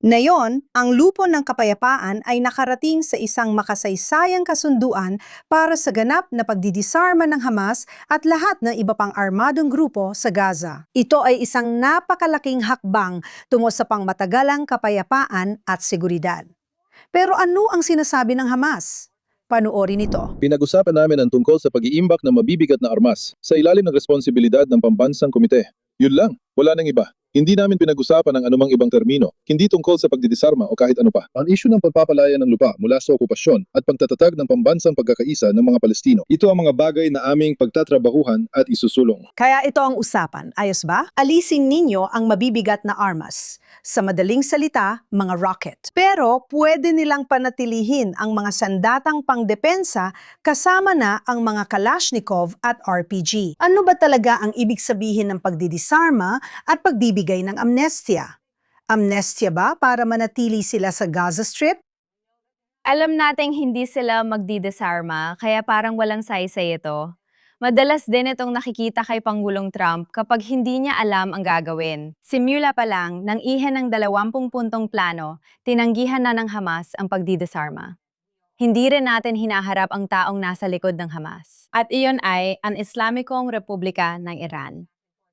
Ngayon, ang Lupon ng Kapayapaan ay nakarating sa isang makasaysayang kasunduan para sa ganap na pagdidisarma ng Hamas at lahat ng iba pang armadong grupo sa Gaza. Ito ay isang napakalaking hakbang tungo sa pangmatagalang kapayapaan at seguridad. Pero ano ang sinasabi ng Hamas? Panoorin ito. Pinag-usapan namin ang tungkol sa pag-iimbak ng mabibigat na armas sa ilalim ng responsibilidad ng pambansang komite. Yun lang, wala nang iba. Hindi namin pinag-usapan ang anumang ibang termino, hindi tungkol sa pagdidisarma o kahit ano pa. Ang isyu ng pagpapalaya ng lupa mula sa okupasyon at pagtatatag ng pambansang pagkakaisa ng mga Palestino. Ito ang mga bagay na aming pagtatrabahuhan at isusulong. Kaya ito ang usapan, ayos ba? Alisin ninyo ang mabibigat na armas. Sa madaling salita, mga rocket. Pero pwede nilang panatilihin ang mga sandatang pangdepensa kasama na ang mga Kalashnikov at RPG. Ano ba talaga ang ibig sabihin ng pagdidisarma at pagbibigay ng amnestia? Amnestia ba para manatili sila sa Gaza Strip? Alam nating hindi sila magdidesarma, kaya parang walang saysay ito. Madalas din itong nakikita kay Pangulong Trump kapag hindi niya alam ang gagawin. Simula pa lang, nang ihan ng 20 puntong plano, tinanggihan na ng Hamas ang pagdidesarma. Hindi rin natin hinaharap ang taong nasa likod ng Hamas. At iyon ay ang Islamikong Republika ng Iran.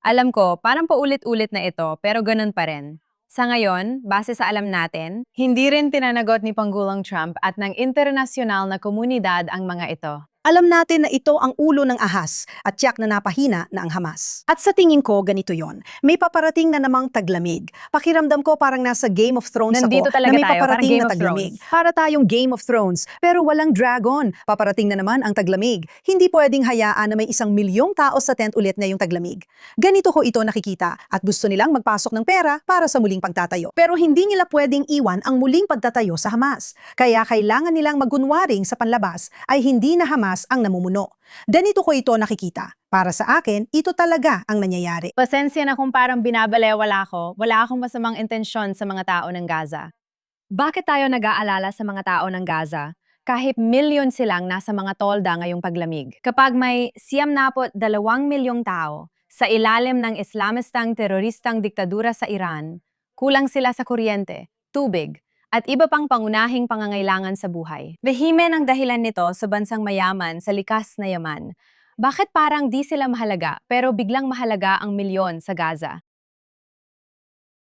Alam ko, parang paulit-ulit na ito, pero ganun pa rin. Sa ngayon, base sa alam natin, hindi rin tinanagot ni Pangulong Trump at ng internasyonal na komunidad ang mga ito. Alam natin na ito ang ulo ng ahas at tiyak na napahina na ang Hamas. At sa tingin ko, ganito yon. May paparating na namang taglamig. Pakiramdam ko parang nasa Game of Thrones Nandito ako talaga na may tayo, parang paparating Game na of taglamig. Thrones. Para tayong Game of Thrones, pero walang dragon. Paparating na naman ang taglamig. Hindi pwedeng hayaan na may 1 milyong tao sa tent ulit ngayong taglamig. Ganito ko ito nakikita at gusto nilang magpasok ng pera para sa muling pagtatayo. Pero hindi nila pwedeng iwan ang muling pagtatayo sa Hamas. Kaya kailangan nilang magunwaring sa panlabas ay hindi na Hamas ang namumuno. Ganito ko ito nakikita. Para sa akin, ito talaga ang nangyayari. Pasensya na kung parang binabalewala ko, wala akong masamang intensyon sa mga tao ng Gaza. Bakit tayo nag-aalala sa mga tao ng Gaza? Kahit milyon silang nasa mga tolda ngayong paglamig. Kapag may 92 milyong tao sa ilalim ng Islamistang teroristang diktadura sa Iran, kulang sila sa kuryente, tubig, at iba pang pangunahing pangangailangan sa buhay. Vehimen ang dahilan nito sa bansang mayaman sa likas na yaman. Bakit parang di sila mahalaga pero biglang mahalaga ang milyon sa Gaza?